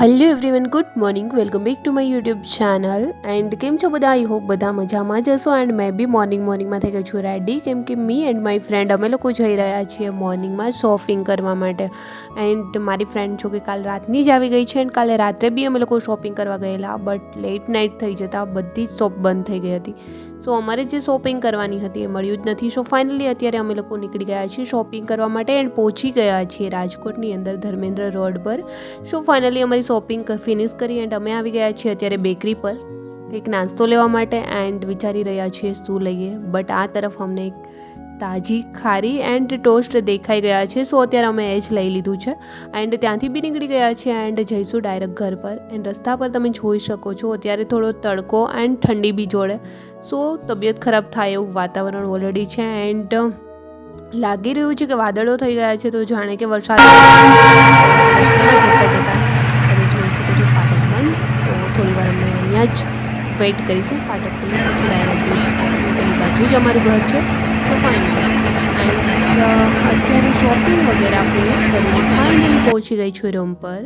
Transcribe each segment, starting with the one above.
Hello everyone, good morning. Welcome back to my YouTube channel. And કેમ છો બધા? I hope બધા મજામાં જ હશો. એન્ડ મેં બી મોર્નિંગમાં થઈ ગઈ છું રેડી, કેમ કે મી એન્ડ માય ફ્રેન્ડ અમે લોકો જઈ રહ્યા છીએ મોર્નિંગમાં શોપિંગ કરવા માટે. એન્ડ મારી ફ્રેન્ડ છો કે કાલ રાતની જ આવી ગઈ છે. એન્ડ કાલે રાત્રે બી અમે લોકો શોપિંગ કરવા ગયેલા, બટ લેટ નાઇટ થઈ જતાં બધી જ શોપ બંધ થઈ ગઈ હતી. સો અમારે જે શોપિંગ કરવાની હતી એ મળ્યું જ નથી. સો ફાઇનલી અત્યારે અમે લોકો નીકળી ગયા છીએ શોપિંગ કરવા માટે એન્ડ પહોંચી ગયા છીએ રાજકોટની અંદર ધર્મેન્દ્ર રોડ પર. સો ફાઇનલી અમારી શોપિંગ ફિનિશ કરી એન્ડ અમે આવી ગયા છીએ અત્યારે બેકરી પર કંઈક નાસ્તો લેવા માટે. એન્ડ વિચારી રહ્યા છીએ શું લઈએ, બટ આ તરફ અમને એક તાજી ખારી એન્ડ ટોસ્ટ દેખાઈ ગયા છે. સો અત્યારે અમે એ જ લઈ લીધું છે એન્ડ ત્યાંથી બી નીકળી ગયા છીએ એન્ડ જઈશું ડાયરેક્ટ ઘર પર. એન્ડ રસ્તા પર તમે જોઈ શકો છો અત્યારે થોડો તડકો એન્ડ ઠંડી બી જોડે. સો તબિયત ખરાબ થાય એવું વાતાવરણ ઓલરેડી છે એન્ડ લાગી રહ્યું છે કે વાદળો થઈ ગયા છે, તો જાણે કે વરસાદ જતા તમે જોઈ શકો છો ફાટક બંધ. તો થોડી વાર અમે અહીંયા જ વેઇટ કરીશું ફાટક ખુલ્લે પછી ડાયરેક્ટ જઈશું ફાટકની પેલી બાજુ જ અમારું ઘર છે. તો ફાઇનલી એન્ડ અત્યારે શોપિંગ વગેરે ફિનિશ કરીને ફાઇનલી પહોંચી ગઈ છું રૂમ પર.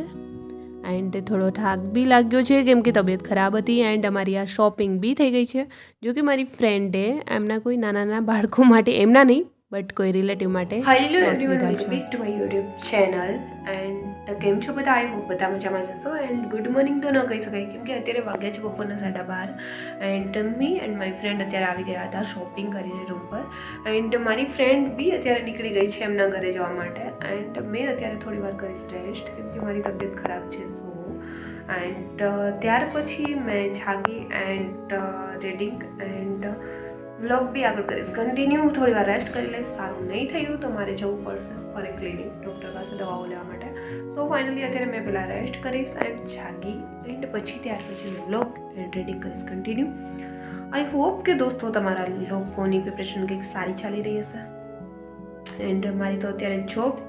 એન્ડ થોડો થાક બી લાગ્યો છે કેમ કે તબિયત ખરાબ હતી એન્ડ અમારી આ શોપિંગ બી થઈ ગઈ છે. જો કે મારી ફ્રેન્ડે એમના કોઈ નાના બાળકો માટે, એમના નહીં બટ કોઈ રિલેટિવ માટે. Hello everyone, welcome back to my YouTube channel. And કેમ છો બધા? આઈ હોપ બધા મજામાં જશો. એન્ડ ગુડ મોર્નિંગ તો ન કહી શકાય કેમ કે અત્યારે વાગ્યા છે બપોરના 12:30 and me and my friend અત્યારે આવી ગયા હતા શોપિંગ કરીને રૂમ પર. એન્ડ મારી ફ્રેન્ડ બી અત્યારે નીકળી ગઈ છે એમના ઘરે જવા માટે. એન્ડ મેં અત્યારે થોડી વાર કરીશ રેસ્ટ કેમ કે મારી તબિયત ખરાબ છે. સો એન્ડ ત્યાર પછી મેં જાગી એન્ડ રીડિંગ એન્ડ વ્લોગ બી આગળ કરીશ કન્ટિન્યુ. થોડી વાર રેસ્ટ કરી લઈશ. સારું નહીં થયું તો મારે જવું પડશે ફરે ક્લિનિક ડૉક્ટર પાસે દવાઓ લેવા માટે. સો ફાઇનલી અત્યારે મેં પહેલાં રેસ્ટ કરીશ એન્ડ જાગી એન્ડ પછી ત્યાર પછી વ્લોગ એન્ડ રીડિંગ કરીશ કન્ટિન્યુ. આઈ હોપ કે દોસ્તો તમારા લોકોની પ્રિપરેશન કંઈક સારી ચાલી રહી હશે. એન્ડ મારી તો અત્યારે જોબ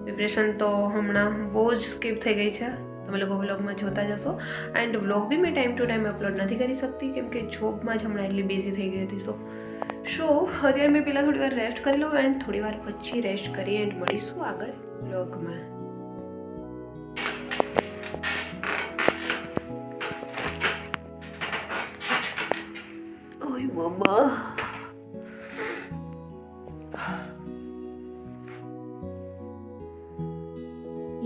પ્રિપરેશન તો હમણાં બહુ જ સ્કીપ થઈ ગઈ છે. તમે લોકો વ્લોગમાં જોતા જશો. એન્ડ વ્લોગ બી મેં ટાઈમ ટુ ટાઈમ અપલોડ નથી કરી શકતી કેમ કે જોબમાં જ હમણાં એટલી બિઝી થઈ ગઈ હતી. સો અત્યારે મેં પહેલાં થોડી વાર રેસ્ટ કરી લઉં એન્ડ થોડી વાર પછી રેસ્ટ કરી એન્ડ મળીશું આગળ વ્લોગમાં. ઓય મમ્મા,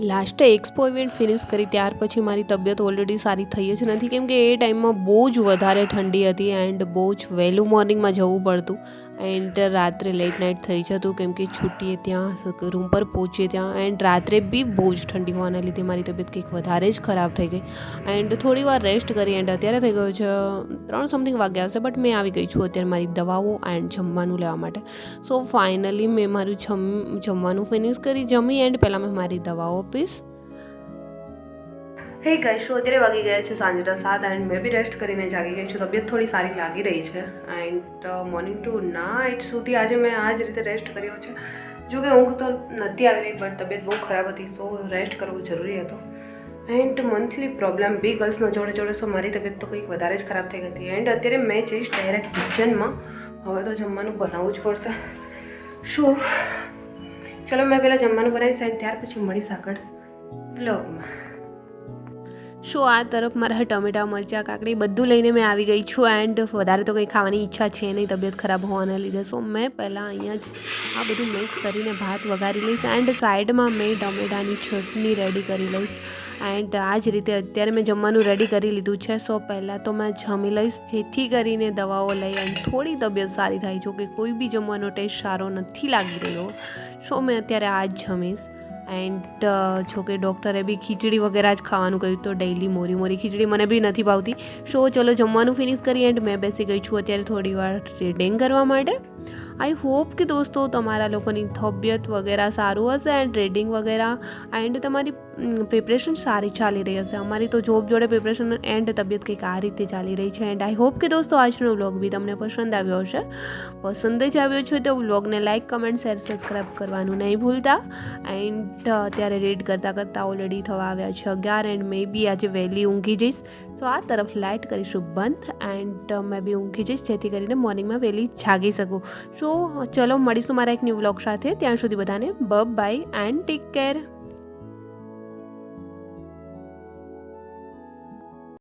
લાસ્ટ એક્સપો ઇવેન્ટ ફિનિશ કરી ત્યાર પછી મારી તબિયત ઓલરેડી સારી થઈ જ નથી કેમ કે એ ટાઈમમાં બહુ જ વધારે ઠંડી હતી એન્ડ બહુ જ વહેલું મોર્નિંગમાં જવું પડતું એન્ડ રાત્રે લેટ નાઇટ થઈ જતું કેમ કે છૂટીએ ત્યાં રૂમ પર પહોંચીએ ત્યાં એન્ડ રાત્રે બી બહુ જ ઠંડી હોવાના લીધે મારી તબિયત કંઈક વધારે જ ખરાબ થઈ ગઈ. એન્ડ થોડી વાર રેસ્ટ કરી એન્ડ અત્યારે થઈ ગયો છે 3 સમથિંગ વાગ્યા હશે, બટ મેં આવી ગઈ છું અત્યારે મારી દવાઓ એન્ડ જમવાનું લેવા માટે. સો ફાઇનલી મેં મારું જમવાનું ફિનિશ કરી જમી એન્ડ પહેલાં મેં મારી દવાઓ પીશ. હે ગાઈસ, સો અત્યારે વાગી ગયા છે સાંજના 7 એન્ડ મેં બી રેસ્ટ કરીને જાગી ગઈ છું. તબિયત થોડી સારી લાગી રહી છે એન્ડ મોર્નિંગ ટુ નાઇટ સુધી આજે મેં આ જ રીતે રેસ્ટ કર્યો છે. જો કે ઊંઘ તો નથી આવી રહી બટ તબિયત બહુ ખરાબ હતી. સો રેસ્ટ કરવું જરૂરી હતો. એન્ડ મંથલી પ્રોબ્લેમ બી ગર્લ્સનો જોડે સો મારી તબિયત તો કંઈક વધારે જ ખરાબ થઈ ગઈ હતી. એન્ડ અત્યારે મેં જઈશ ડાયરેક્ટ કિચનમાં. હવે તો જમવાનું બનાવવું જ પડશે. સો ચલો મેં પહેલાં જમવાનું બનાવીશ એન્ડ ત્યાર પછી મળીશ આગળ વ્લોગમાં. સો આ તરફ મારા ટમેટા, મરચાં, કાકડી બધું લઈને મેં આવી ગઈ છું એન્ડ વધારે તો કંઈ ખાવાની ઈચ્છા છે નહીં તબિયત ખરાબ હોવાના લીધે. સો મેં પહેલાં અહીંયા જ આ બધું મિક્સ કરીને ભાત વઘારી લઈશ એન્ડ સાઈડમાં મેં ટમેટાની ચટણી રેડી કરી લઈશ. એન્ડ આ જ રીતે અત્યારે મેં જમવાનું રેડી કરી લીધું છે. સો પહેલાં તો મેં જમી લઈશ જેથી કરીને દવાઓ લઈ એન્ડ થોડી તબિયત સારી થાય. જો કે કોઈ બી જમવાનો ટેસ્ટ સારો નથી લાગી રહ્યો. સો મેં અત્યારે આ જ જમીશ. એન્ડ જો કે ડૉક્ટરે બી ખીચડી વગેરે જ ખાવાનું કહ્યું તો ડેઈલી મોરી ખીચડી મને બી નથી ભાવતી. સો ચલો જમવાનું ફિનિશ કરી એન્ડ મેં બેસી ગઈ છું અત્યારે થોડી વાર રીડિંગ કરવા માટે. આઈ હોપ કે દોસ્તો તમારા લોકોની તબિયત વગેરે સારું હશે એન્ડ રીડિંગ વગેરે એન્ડ તમારી પ્રિપરેશન સારી ચાલી રહી હશે. અમારી તો જોબ જોડે પ્રિપરેશન એન્ડ તબિયત કંઈક આ રીતે ચાલી રહી છે. એન્ડ આઈ હોપ કે દોસ્તો આજનો વ્લોગ બી તમને પસંદ આવ્યો હશે. પસંદ જ આવ્યો છે તો વ્લોગને લાઇક, કમેન્ટ, શેર, સબસ્ક્રાઈબ કરવાનું નહીં ભૂલતા. એન્ડ અત્યારે રીડ કરતાં ઓલરેડી થવા આવ્યા છે 11 એન્ડ મે બી આજે વહેલી ઊંઘી જઈશ. સો આ તરફ લાઇટ કરીશું બંધ એન્ડ મેં બી ઊંઘી જઈશ જેથી કરીને મોર્નિંગમાં વહેલી જાગી શકું. સો ચલો મળીશું મારા એક ન્યૂ વ્લોગ સાથે. ત્યાં સુધી બધાને બાય એન્ડ ટેક કેર.